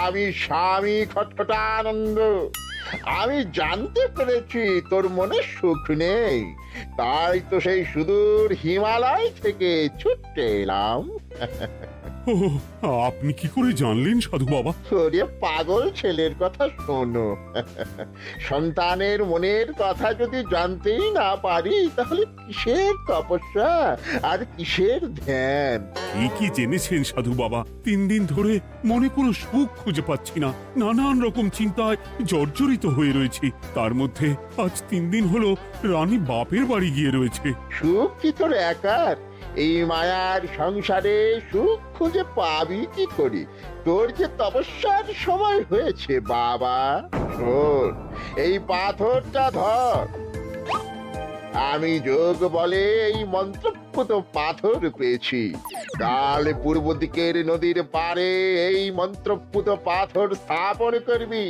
আমি স্বামী খটখটানন্দ। আমি জানতে পেরেছি তোর মনে সুখ নেই, তাই তো সেই সুদূর হিমালয় থেকে ছুটে এলাম। ও, আপনি কি করে জানলেন সাধু বাবা? ওরে পাগল ছেলের কথা শোনো। সন্তানের মনের কথা যদি জানতেই না পারি, তাহলে কিসের তপস্যা আর কিসের ধ্যান? কি জেনেছেন সাধু বাবা? 3 দিন ধরে মনে কোনো সুখ খুঁজে পাচ্ছি না, নানান রকম চিন্তায় জর্জরিত হয়ে রয়েছি। তার মধ্যে আজ 3 দিন হলো রানী বাপের বাড়ি গিয়ে রয়েছে। সুখ কি তোর একার? এই মায়ার সংসারে সুখ খুঁজে পাবি কি করি? তোর যে তপস্যার সময় হয়েছে বাবা। শোন, এই পাথরটা ধর। আমি যোগ বলে এই মন্ত্রপুত পাথর পেয়েছি। কাল পূর্ব দিকের নদীর পাড়ে এই মন্ত্রপুত পাথর স্থাপন করবি।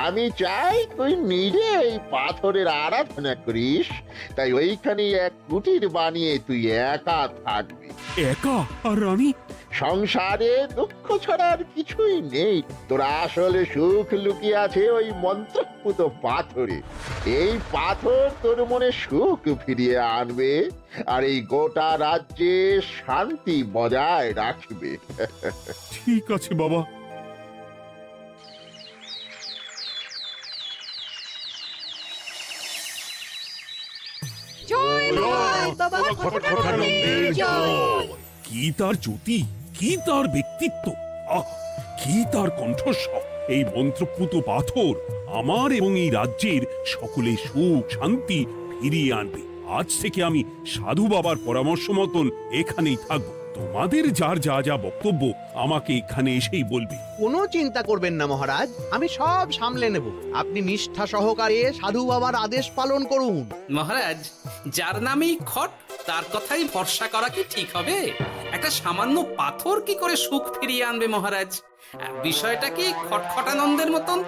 আমি চাই তুই নিজে এই পাথরের আরাধনা করিস। তাই ওইখানে এক কুটির বানিয়ে তুই একা থাকবি। একা? আর রানী? সংসারে দুঃখ ছাড়া আর কিছুই নেই। তোর আসলে সুখ লুকিয়ে আছে ওই মন্ত্রপুত পাথরে। এই পাথর তোর মনে সুখ ফিরিয়ে আনবে আর এই গোটা রাজ্যে শান্তি বজায় রাখবে। ঠিক আছে বাবা। জয় বাবা খটখটানন্দের জয়। কি তার জ্যোতি, কি তার ব্যক্তিত্ব, আহ, কি তার কণ্ঠস্বর! এই মন্ত্রপুত পাথর আমার এবং এই রাজ্যের সকলে সুখ শান্তি ফিরিয়ে আনবে। আজ থেকে আমি সাধু বাবার পরামর্শ মতন এখানেই থাকবো। তোমাদের যার যা যা বক্তব্য আমাকে এখানে এসেই বলবে। কোনো চিন্তা করবেন না মহারাজ, আমি সব সামলে নেব। আপনি নিষ্ঠা সহকারে সাধু বাবার আদেশ পালন করুন। মহারাজ, যার নামেই খট তার কথাই ভরসা করা কি ঠিক হবে? একটা সামান্য পাথর কি করে সুখ ফিরিয়ে আনবে মহারাজ? বিষয়টা কি খটখটানন্দের মতন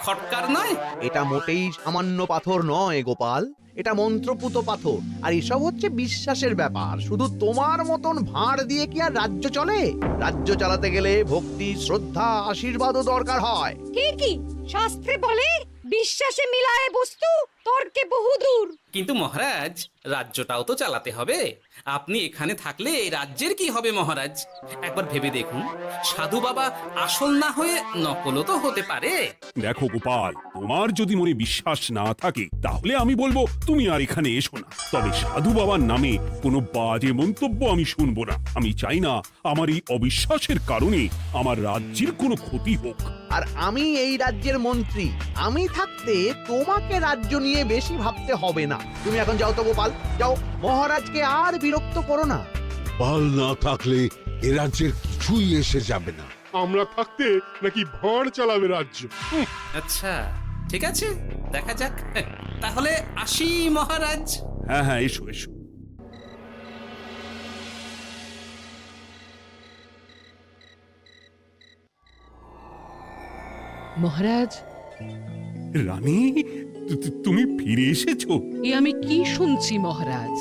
খটকার নয়? এটা মোটেই সামান্য পাথর নয় গোপাল, এটা মন্ত্রপুত পাথর। আর এসব হচ্ছে বিশ্বাসের ব্যাপার। শুধু তোমার মতন ভাঁড় দিয়ে কি আর রাজ্য চলে? রাজ্য চালাতে গেলে ভক্তি, শ্রদ্ধা, আশীর্বাদও দরকার হয়। কি শাস্ত্রে বলে বিশ্বাসে মিলায় বস্তু, তর্কে বহুদূর। কিন্তু মহারাজ, রাজ্যটাও তো চালাতে হবে। আপনি এখানে থাকলে এই রাজ্যের কি হবে মহারাজ? একবার ভেবে দেখুন, সাধু বাবা আসল না হয়ে নকলও তো হতে পারে। দেখো গোপাল, তোমার যদি মনে বিশ্বাস না থাকে তাহলে আমি বলবো তুমি আর এখানে এসো না। তবে সাধু বাবার নামে কোনো বাজে মন্তব্য আমি শুনবো না। আমি চাই না আমার এই অবিশ্বাসের কারণে আমার রাজ্যের কোনো ক্ষতি হোক। আর আমি এই রাজ্যের মন্ত্রী, আমি থাকতে তোমাকে রাজ্য নিয়ে বেশি ভাবতে হবে না। তুমি এখন যাও তো গোপাল, যাও। মহারাজকে আর বিরক্ত করো না। পাল না থাকলে এ রাজ্যের কিছুই এসে যাবে না। আমরা থাকতে নাকি ভাঁড় চালাবে রাজ্য? আচ্ছা, ঠিক আছে, দেখা যাক। তাহলে আসি মহারাজ। হ্যাঁ হ্যাঁ, এসো এসো। মহারাজ, রানী, তুমি ফিরে এসেছো? এ আমি কি শুনছি মহারাজ?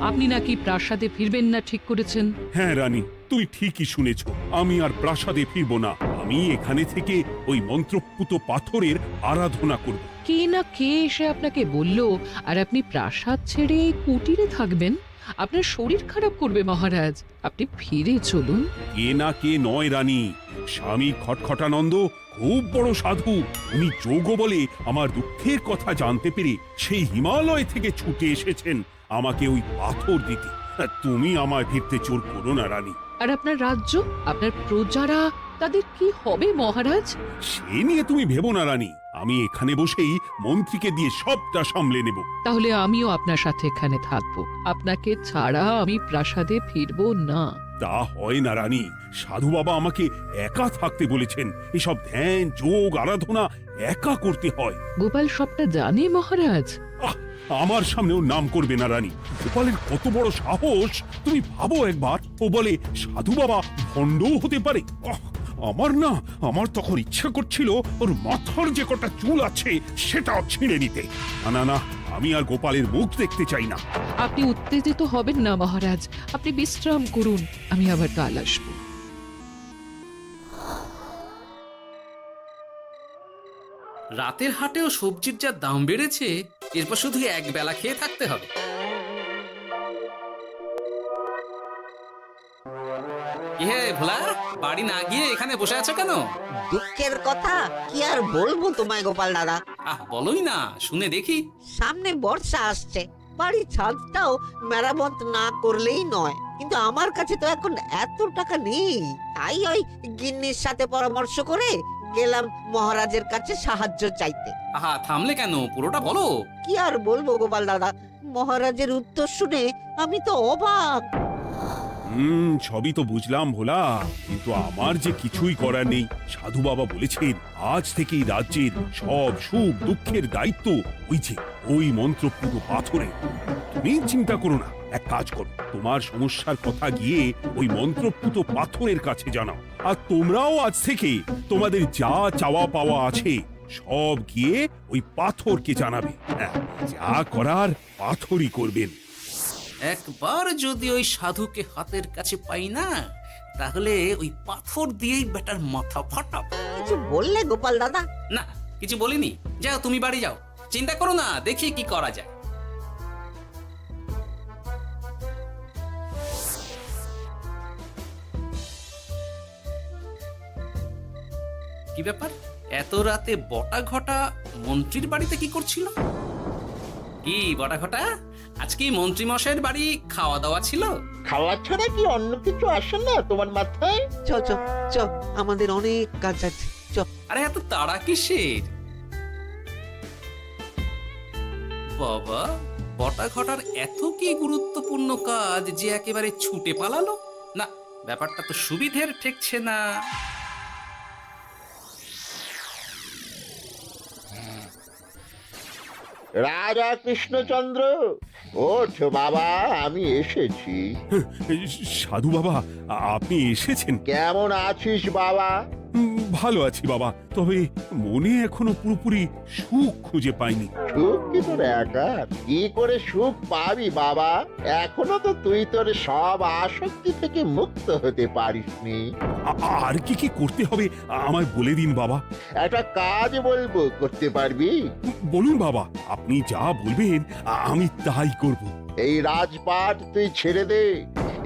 আপনি নাকি প্রাসাদে ফিরবেন না ঠিক করেছেন? হ্যাঁ রানী, তুমি ঠিকই শুনেছো। আমি আর প্রাসাদে ফিরবো না। আমি এখানে থেকে ওই মন্ত্রপুত পাথরের আরাধনা করব। কে না কে এসে আপনাকে বলল আর আপনি প্রাসাদ ছেড়ে এই কুটিরে থাকবেন? আপনার শরীর খারাপ করবে মহারাজ, আপনি ফিরে চলুন। কে না কে নয় রানী, স্বামী খটখটানন্দ খুব বড় সাধু। উনি যোগ বলে আমার দুঃখের কথা জানতে পেরে সেই হিমালয় থেকে ছুটে এসেছেন আমাকে ওই পাথর দিতে। তুমি আমায় ফিরতে জোর করো না রানী। আর আপনার রাজ্য, আপনার প্রজারা, তাদের কি হবে মহারাজ? সে নিয়ে তুমি ভেবো না রানী, আমি এখানে বসেই মন্ত্রীকে দিয়ে সবটা সামলে নেব। তাহলে আমিও আপনার সাথে এখানে থাকবো। আপনাকে ছাড়া আমি প্রাসাদে ফিরবো না। তা হয় না রানী, সাধু বাবা আমাকে একা থাকতে বলেছেন। এসব ধ্যান যোগ আরাধনা একা করতে হয়। গোপাল সবটা জানে মহারাজ। আহ, আমার সামনেও নাম করবে না রানী। গোপালের কত বড় সাহস তুমি ভাবো একবার। ও বলে সাধু বাবা ভণ্ডও হতে পারে। আমার তখন ইচ্ছা করছিল ওর মাথার যে কটা চুল আছে সেটাও ছিঁড়ে নিতে। না না, আমি আর গোপালের মুখ দেখতে চাই না। আপনি উত্তেজিত হবেন না মহারাজ, আপনি বিশ্রাম করুন, আমি আবার কাল আসবো। রাতের হাটেও সবজির যা দাম বেড়েছে, এরপর শুধু এক বেলা খেয়ে থাকতে হবে। কি হে ভোলা, বাড়ি না গিয়ে এখানে বসে আছো কেন? দুঃখের কথা কি আর বলবো তোমায় গোপাল দাদা। বলোই না, শুনে দেখি। সামনে বর্ষা আসছে, বাড়ির ছাদটাও মেরামত না করলেই নয়। কিন্তু আমার কাছে তো এখন এত টাকা নেই, তাই ওই গিন্নির সাথে পরামর্শ করে গেলাম মহারাজের কাছে সাহায্য চাইতে। থামলে কেন, পুরোটা বলো। কি আর বলবো গোপাল দাদা, মহারাজের উত্তর শুনে আমি তো অবাক। সবই তো বুঝলাম ভোলা, কিন্তু আমার যে কিছুই করার নেই। সাধু বাবা বলেছেন আজ থেকেই রাজ্যের সব সুখ দুঃখের দায়িত্ব ওই মন্ত্রপুত পাথরে। তুমি চিন্তা করো না, এক কাজ করো, তোমার সমস্যার কথা গিয়ে ওই মন্ত্রপুত পাথরের কাছে জানাও। আর তোমরাও আজ থেকে তোমাদের যা চাওয়া পাওয়া আছে সব গিয়ে ওই পাথরকে জানাবে। যা করার পাথরই করবেন। একবার যদি ওই সাধুকে হাতের কাছে পাই না, তাহলে ওই পাথর দিয়েই বেটার মাথা ফাটাব। কিছু বললে গোপাল দাদা? না, কিছু বলিনি। যাও, তুমি বাড়ি যাও, চিন্তা করো না, দেখি কি করা যায়। কি ব্যাপার, এত রাতে বটা ঘটা মন্ত্রীর বাড়িতে কি করছিল? কি বটা ঘটা, আজকে মন্ত্রী মশাইয়ের বাড়ি খাওয়া দাওয়া ছিল? খাওয়া ছাড়া কি অন্য কিছু আসে না তোমার মাথায়? চ চ চ, আমাদের অনেক কাজ আছে, চ। আরে এত তাড়া কিসের? বাবা, বটা ঘটার এত কি গুরুত্বপূর্ণ কাজ যে একেবারে ছুটে পালালো? না, ব্যাপারটা তো সুবিধের ঠেকছে না। রাজা কৃষ্ণচন্দ্র, ওঠ বাবা, আমি এসেছি। সাধু বাবা, আপনি এসেছেন? কেমন আছিস বাবা? ভালো আছি বাবা, তবে মনে এখনো পুরোপুরি সুখ খুঁজে পাইনি। সুখ কি তোর একার? কি করে সুখ পাবি বাবা? এখনো তো তুই তোর সব আসক্তি থেকে মুক্ত হতে পারিসনি। আর কি কি করতে হবে আমায় বলে দিন বাবা। একটা কাজ বলবো, করতে পারবি? বলুন বাবা, আপনি যা বলবেন আমি তাই করব। এই রাজপাট তুই ছেড়ে দে,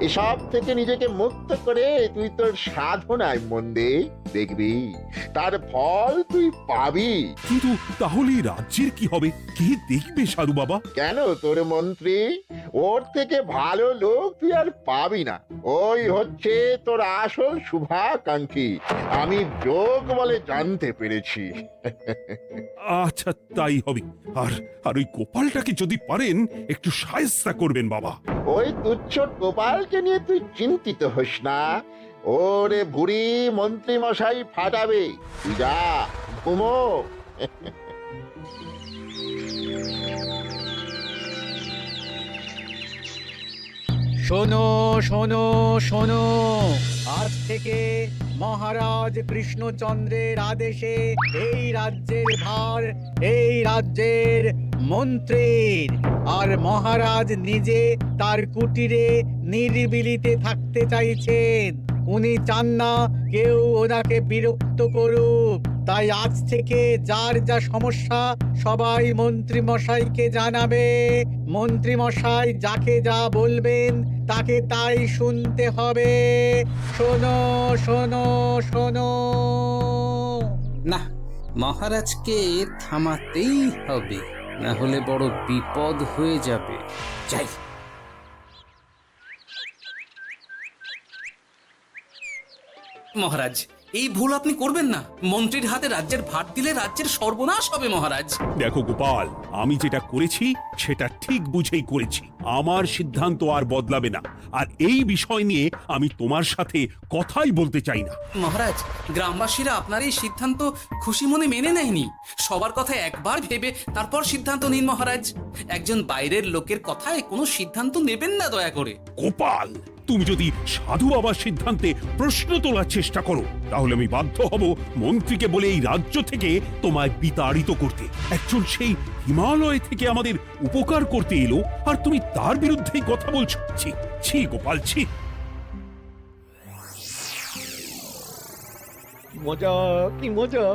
এসব থেকে নিজেকে মুক্ত করে তুই তোর সাধনায় মন দে, দেখবি তার ফল তুই পাবি। কিন্তু তাহলে রাজ্যের কি হবে? কে দেখবে সাধু বাবা? কেন, তোর মন্ত্রী, ওর থেকে ভালো লোক তুই আর পাবি না। ওই হচ্ছে তোর আসল শুভাকাঙ্ক্ষী, আমি যোগ বলে জানতে পেরেছি। আচ্ছা, তাই হবে। আর আর ওই গোপালটাকে যদি পারেন একটু সাহায্য করবেন বাবা। ওই তুচ্ছ গোপালকে নিয়ে তুই চিন্তিত হোস না, ওরে বুড়ি মন্ত্রী মশাই ফাটাবে। তুই যা, ঘুমো। শোনো শোনো শোনো, আজ থেকে মহারাজ কৃষ্ণচন্দ্রের আদেশে এই রাজ্যের ভার এই রাজ্যের মন্ত্রীর। আর মহারাজ নিজে তার কুটিরে নিরিবিলিতে থাকতে চাইছেন। উনি চান না কেউ ওনাকে বিরক্ত করুক। তাই আজ থেকে যার যা সমস্যা সবাই মন্ত্রী মশাইকে জানাবে। মন্ত্রী মশাই যাকে যা বলবেন তাকে তাই শুনতে হবে। শোনো শোনো শোনো। না, মহারাজকে থামাতেই হবে, না হলে বড় বিপদ হয়ে যাবে। যাই। মহারাজ, এই ভুল আপনি করবেন না। মন্ত্রীর হাতে রাজ্যের ভার দিলে রাজ্যের সর্বনাশ হবে মহারাজ। দেখো গোপাল, আমি যেটা করেছি সেটা ঠিক বুঝেই করেছি। আমার সিদ্ধান্ত আর বদলাবে না। আর এই বিষয় নিয়ে আমি তোমার সাথে কথাই বলতে চাই না। মহারাজ, গ্রামবাসীরা আপনার এই সিদ্ধান্ত খুশি মনে মেনে নেয়নি। সবার কথা একবার ভেবে তারপর সিদ্ধান্ত নিন মহারাজ। একজন বাইরের লোকের কথায় কোনো সিদ্ধান্ত নেবেন না দয়া করে। গোপাল, তুমি যদি সাধু বাবার সিদ্ধান্তে প্রশ্ন তোলার চেষ্টা করো তাহলে আমি বাধ্য হব মন্ত্রীকে বলে এই রাজ্য থেকে তোমায় বিতাড়িত করতে। একজন সেই হিমালয় থেকে আমাদের উপকার করতে এলো আর তুমি তার বিরুদ্ধেই কথা বলছো। ছি ছি গোপাল, ছি। মজা কি মজা,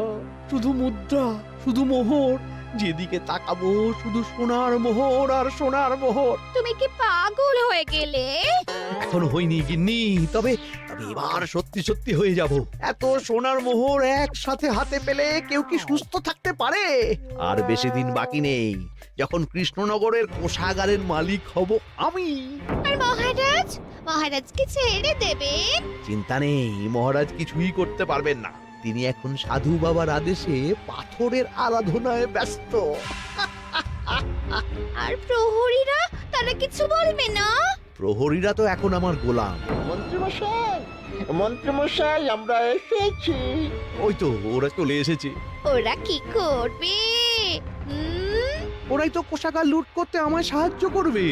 শুধু মুদ্রা, শুধু মোহর, যেদিকে তাকাবো শুধু সোনার মোহর আর সোনার মোহর। তুমি কি পাগল হয়ে গেলে? এখন হইনি গিন্নি, তবে এবার সত্যি সত্যি হয়ে যাব। এত সোনার মোহর একসাথে হাতে পেলে কেউ কি সুস্থ থাকতে পারে? আর বেশি দিন বাকি নেই যখন কৃষ্ণনগরের কোষাগারের মালিক হব আমি। আর মহারাজ, মহারাজকে ছেড়ে দেবেন? চিন্তা নেই, মহারাজ কিছুই করতে পারবেন না। তিনি এখন সাধু বাবার আদেশে পাথরের আরাধনায় ব্যস্ত। আর প্রহরীরা, তারা কিছু বলবে না? প্রহরীরা তো এখন আমার গোলাম। মন্ত্রীমশাই, মন্ত্রীমশাই, আমরা এসেছি। ওই তো ওরা চলে এসেছে। ওরা কি করবে? ওরাই তো কোষাগার লুট করতে আমায় সাহায্য করবে।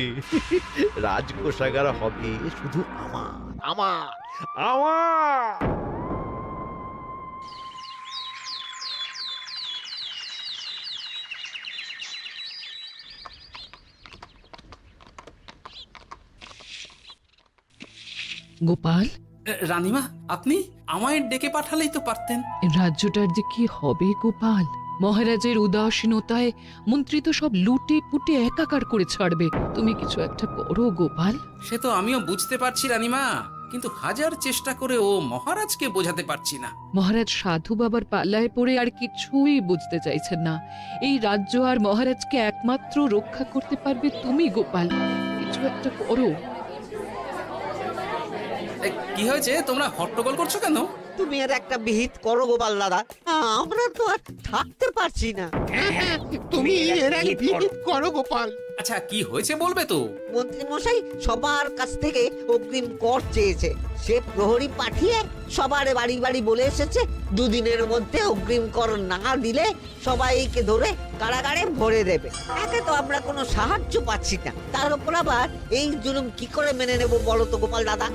রাজ কোষাগার হবে শুধু আমার, আমার, আমার। গোপাল, রানীমা, আপনি আমায় ডেকে পাঠালেই তো পারতেন। রাজ্যটার যে কি হবে গোপাল? মহারাজের উদাসীনতায় মন্ত্রী তো সব লুটে পুটে একাকার করে ছাড়বে। তুমি কিছু একটা করো গোপাল। সে তো আমিও বুঝতে পারছি রানীমা, কিন্তু হাজার চেষ্টা করে ও মহারাজকে বোঝাতে পারছি না। মহারাজ সাধু বাবার পাল্লায় পড়ে আর কিছুই বুঝতে চাইছেন না। এই রাজ্য আর মহারাজকে একমাত্র রক্ষা করতে পারবে তুমি গোপাল। কিছু একটা করো। কি হয়েছে, তোমরা হট্টগোল করছো কেন? তুমি আর একটা বিহিত করো গোপাল দাদা, আমরা তো আর থাকতে পারছি না। তুমি এর আগে বিহিত করো গোপাল। আচ্ছা, কি হয়েছে বলবে তো? মন্ত্রী মশাই সবার কাছ থেকে অগ্রিম কর চেয়েছে। সে প্রহরী পাঠিয়ে সবার বাড়ি বাড়ি বলে এসেছে দুদিনের মধ্যে অগ্রিম কর না দিলে সবাইকে ধরে কারাগারে ভরে দেবে। একে তো আমরা কোনো সাহায্য পাচ্ছি না, তার উপর আবার এই জুলুম কি করে মেনে নেব বলো তো গোপাল দাদা?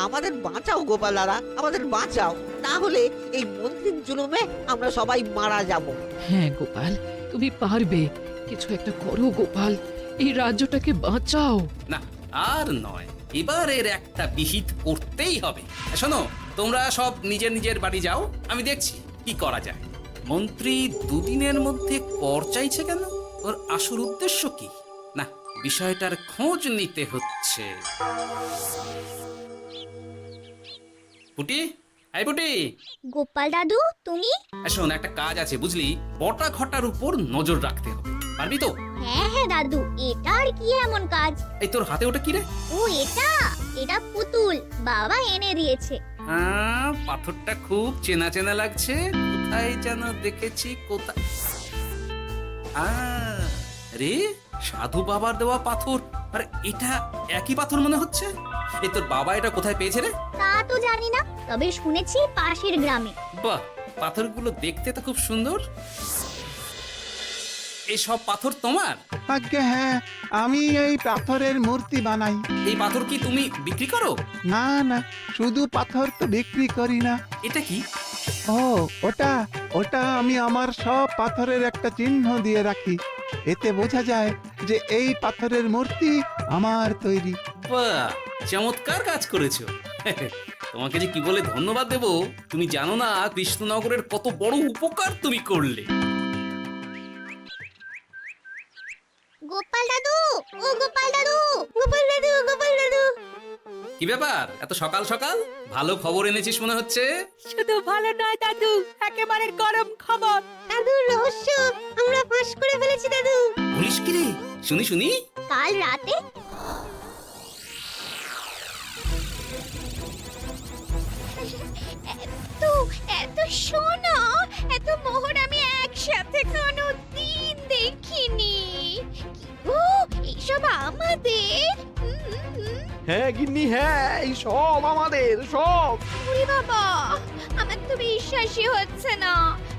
আমাদের বাঁচাও গোপাল দাদা, আমাদের বাঁচাও, না হলে এই মন্ত্রীর জুলুমে আমরা সবাই মারা যাব। হ্যাঁ গোপাল, তুমি পারবে। কিছু একটা করো গোপাল, এই রাজ্যটাকে বাঁচাও। না, আর নয়, এবার এর একটা বিহিত করতেই হবে। শোনো, তোমরা সব নিজের নিজের বাড়ি যাও, আমি দেখছি কি করা যায়। মন্ত্রী দুদিনের মধ্যে কর চাইছে কেন? ওর আসল উদ্দেশ্য কি? না, বিষয়টার খোঁজ নিতে হচ্ছে। পুটি, এই পুটি। গোপাল দাদু, তুমি? শোন, একটা কাজ আছে বুঝলি, বটা ঘটার উপর নজর রাখতে হবে। পারবি তো? হ্যাঁ হ্যাঁ দাদু, এটা আর কি এমন কাজ? এই তোর হাতে ওটা কি রে? ও এটা পুতুল, বাবা এনে দিয়েছে। পাথরটা খুব চেনা চেনা লাগছে, কোথায় যেন দেখেছি। কোথায়? রে, সাধু বাবার দেওয়া পাথর। আরে এটা একই পাথর মনে হচ্ছে। এই তোর বাবা এটা কোথায় পেয়েছে রে? তা তো জানি না, তবে শুনেছি পাশের গ্রামে। বাহ, পাথরগুলো দেখতে তো খুব সুন্দর। এই সব পাথর তোমার? আজ্ঞে হ্যাঁ, আমি এই পাথরের মূর্তি বানাই। এই পাথর কি তুমি বিক্রি করো? না না, শুধু পাথর তো বিক্রি করি না। এটা কি? ও ওটা ওটা আমি আমার সব পাথরের একটা চিহ্ন দিয়ে রাখি। এতে বোঝা যায় যে এই পাথরের মূর্তি আমার তৈরি। বাহ, চমৎকার কাজ করেছো। তোমাকে যে কি বলে ধন্যবাদ দেব তুমি জানো না। কৃষ্ণনগরের কত বড় উপকার তুমি করলে। গোপাল দাদু, ও গোপাল দাদু, গোপাল দাদু, গোপাল দাদু। কি ব্যাপার, এত সকাল সকাল? ভালো খবর এনেছিস মনে হচ্ছে। শুধু ভালো নয় দাদু, একেবারে গরম খবর। দাদু, রহস্য আমরা ফাঁস করে ফেলেছি দাদু। বলিস কি রে? শুনি শুনি। কাল রাতে এত সোনা, এত মোহর আমি একসাথে কোনোদিন দেখিনি। ও, এইসব আমাদের? হ্যাঁ গিন্নি, হ্যাঁ, এই সব আমাদের, সব। ওরে বাবা, আমার তো বিশ্বাসই হচ্ছে না,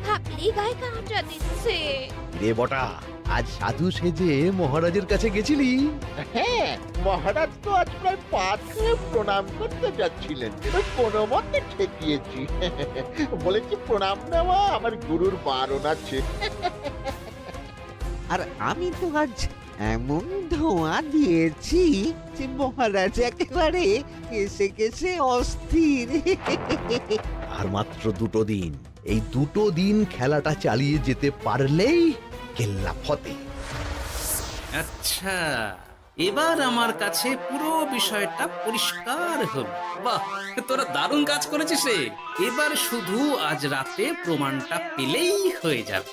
ভাবলেই গায়ে কাঁটা দিচ্ছে। রে বটা, আজ সাধু সেজে মহারাজের কাছে গেছিলি? হ্যাঁ, মহারাজ তো আজ প্রায় পা ছুঁয়ে প্রণাম করতে যাচ্ছিলেন, কোনো মতে ঠেকিয়েছি। বলেছি প্রণাম নেওয়া আমার গুরুর বারণ আছে। আর আমি তো আজ এমন ধোঁয়া দিয়েছি যে মহারাজ একেবারে কেসে কেসে অস্থির। আর মাত্র 2 দিন। এই 2 দিন খেলাটা চালিয়ে যেতে পারলেই কেল্লা ফতে। আচ্ছা, এবার আমার কাছে পুরো বিষয়টা পরিষ্কার হলো। বাহ, তোরা দারুণ কাজ করেছিস রে। এবার শুধু আজ রাতে প্রমাণটা পেলেই হয়ে যাবে।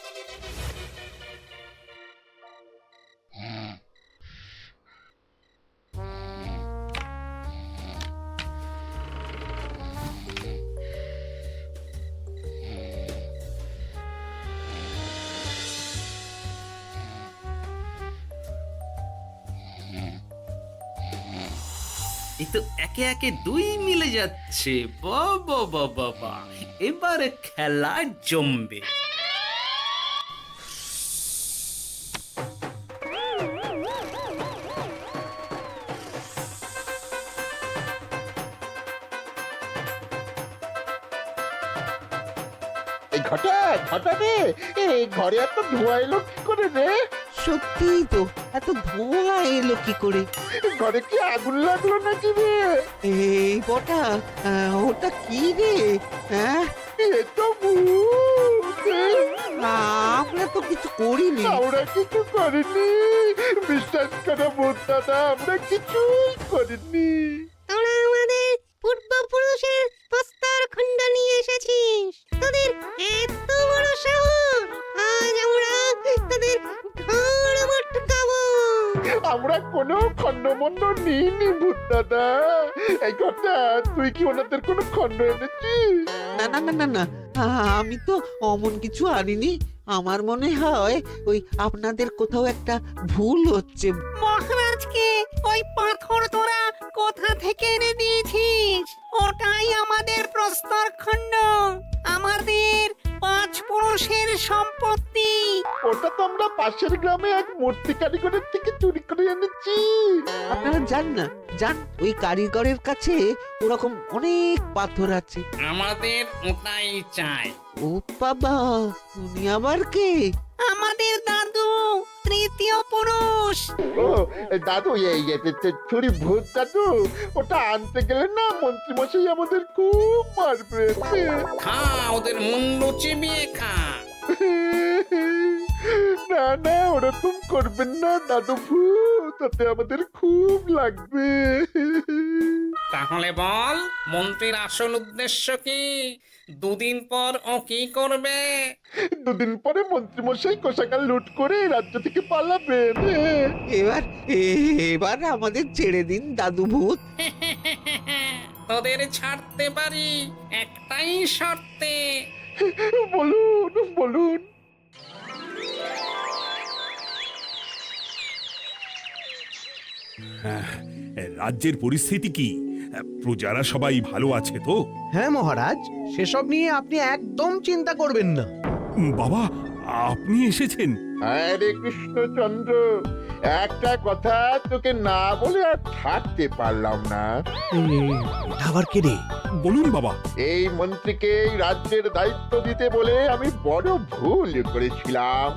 এই তো একে একে 2 মিলে যাচ্ছে। বাবা বাবা বাবা, এবার খেলা জমবে। এই ঘটা ঘটা রে, এই ঘরে এত ধোঁয়া এলো কি করে রে? সত্যিই তো, এত ধোঁয়া এলো কি করে? ঘরে কি আগুন লাগলো নাকি রে? এই বটা, ওটা কি রে? হ্যাঁ, এ তো ভূত। আমরা তো কিছু করিনি। আমরা কিছু করিনি, বিশ্বাস করো ভূত দাদা, আমরা কিছুই করিনি। তোরা আমাদের পূর্বপুরুষের প্রস্তর খণ্ড নিয়ে এসেছিস। তোদের এত বড় সাহস, আজ আমরা তোদের ঘর মটকাবো। আমরা কোনো খণ্ডমণ্ড নিইনি ভূত দাদা। এই কথা, তুই কি ওনাদের কোনো খণ্ড এনেছিস? না না না না না, আমি তো অমন কিছু আনিনি। আমার মনে হয় ওই আপনাদের কোথাও একটা ভুল হচ্ছে। মহারাজকে ওই পাথর তোরা কোথা থেকে এনে দিয়েছিস? ওটাই আমাদের প্রস্তর খণ্ড, আমাদের 5 পুরুষের সম্পত্তি। ওটা তো আমরা পাশের গ্রামে এক মূর্তি কারিগরের থেকে চুরি করে এনেছি। আপনারা যান না, যান, ওই কারিগরের কাছে ওরকম অনেক পাথর আছে। আমাদের ওটাই চাই। ও বাবা, উনি আবার কে? আমাদের দাদু, তৃতীয় পুরুষ। ও দাদু, এই চুরি ভূত দাদু, ওটা আনতে গেলে না মন্ত্রী মশাই আমাদের খুব মারবে। খা, ওদের মুন্ডু চিবিয়ে খা। না না, ওরকম করবেন না দাদু ভূত, তাতে আমাদের খুব লাগবে। তাহলে বল, মন্ত্রীর আসল উদ্দেশ্য কি? 2 দিন পর ও কি করবে? 2 দিন পরে মন্ত্রী মশাই কোষাগার লুট করে রাজ্য থেকে পালাবেন। এবার এবার আমাদের ছেড়ে দিন দাদু ভূত। তোদের ছাড়তে পারি একটাই শর্তে। বলুন বলুন। রাজ্যের পরিস্থিতি কি? প্রজারা সবাই ভালো আছে তো? হ্যাঁ মহারাজ, সেসব নিয়ে আপনি একদম চিন্তা করবেন না। বাবা, আপনি এসেছেন? আরে কৃষ্ণচন্দ্র, একটা কথা তোকে না বলে আর থাকতে পারলাম না। এটা আবার কে রে? বলুন বাবা। এই মন্ত্রীকে এই রাজ্যের দায়িত্ব দিতে বলে আমি বড় ভুল করেছিলাম।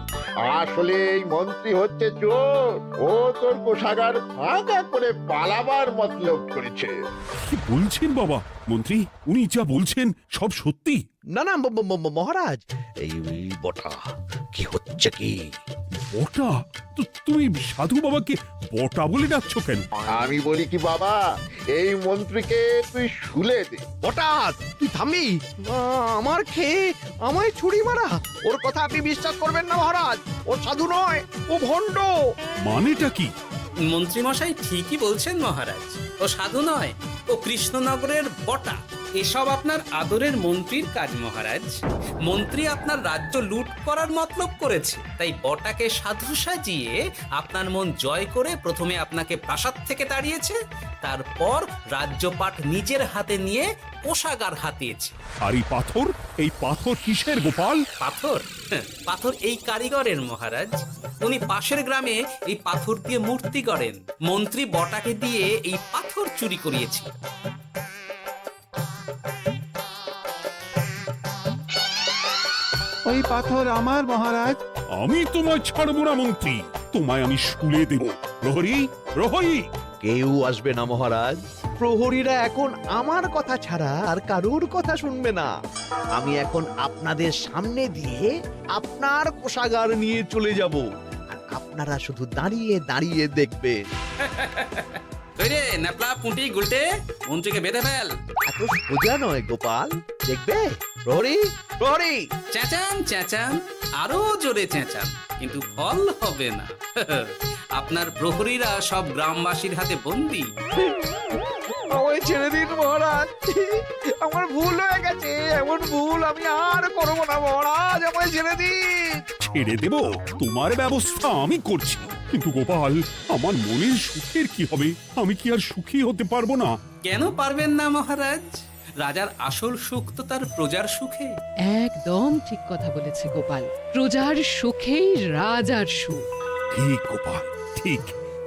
আসলে এই মন্ত্রী হচ্ছে চোর। ও তোর কোষাগার ফাঁকা করে পালাবার মতলব করেছে। কি বলছেন বাবা? মন্ত্রী, উনি যা বলছেন সব সত্যি? না না মহারাজ, এই বটা কি হচ্ছে কি? বটা? তো তুমি সাধু বাবাকে বটা বলে ডাকছো কেন? আমি বলি কি বাবা, এই মন্ত্রীকে তুই শুলে দে। বটা, তুই থামবি? আমার খেয়ে আমায় ছুরি মারা? ওর কথা আপনি বিশ্বাস করবেন না মহারাজ। ও সাধু নয়, ও ভণ্ড। মানেটা কি? মন্ত্রী মশাই ঠিকই বলছেন মহারাজ। ও সাধু নয়, ও কৃষ্ণনগরের বটা। এসব আপনার আদরের মন্ত্রীর কাজ মহারাজ। মন্ত্রী আপনার রাজ্য লুট করার মতলব করেছে, তাই বটাকে সাধু সাজিয়ে আপনার মন জয় করে প্রথমে আপনাকে প্রাসাদ থেকে তাড়িয়েছে, তারপর রাজ্যপাট নিজের হাতে নিয়ে কোষাগার হাতিয়েছে। আর এই পাথর কিসের গোপাল? পাথর? পাথর এই কারিগরের মহারাজ। উনি পাশের গ্রামে এই পাথর দিয়ে মূর্তি গড়েন। মন্ত্রী বটাকে দিয়ে এই পাথর চুরি করিয়েছে। ওই পাথর আমার মহারাজ। আমি তোমায় ছাড়বো না মন্ত্রী, তোমায় আমি শুলে দেব। প্রহরী, প্রহরী! কেউ আসবে না মহারাজ। প্রহরীরা এখন আমার কথা ছাড়া আর কারোর কথা শুনবে না। আমি এখন আপনাদের সামনে দিয়ে আপনার কোষাগার নিয়ে চলে যাব, আর আপনারা শুধু দাঁড়িয়ে দাঁড়িয়ে দেখবেন। রে ন্যাপলা পুঁটি গুলটে মন্ত্রীকে বেঁধে ফেল। এত সোজা নয় গোপাল, দেখবে? প্রহরী, প্রহরী! চেঁচান চেঁচান, আরো জোরে চেঁচান, কিন্তু ফল হবে না। আপনার প্রহরীরা সব গ্রামবাসীর হাতে বন্দী। আমায় ছেড়ে দিন মহারাজ, আমার ভুল হয়ে গেছে, এমন ভুল আমি আর করবো না মহারাজ, আমায় ছেড়ে দিন। ছেড়ে দেব, তোমার ব্যবস্থা আমি করছি। কিন্তু গোপাল, আমার মনের সুখের কি হবে? আমি কি আর সুখী হতে পারবো না? কেন পারবেন না মহারাজ? রাজার আসল সুখ তো তার প্রজার সুখে। একদম ঠিক কথা বলেছে গোপাল, প্রজার সুখেই রাজার সুখ। ঠিক গোপাল, ঠিক।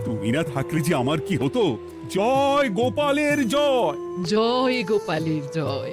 তুমি না থাকলে যে আমার কি হতো? জয় গোপালের জয়। জয় গোপালের জয়।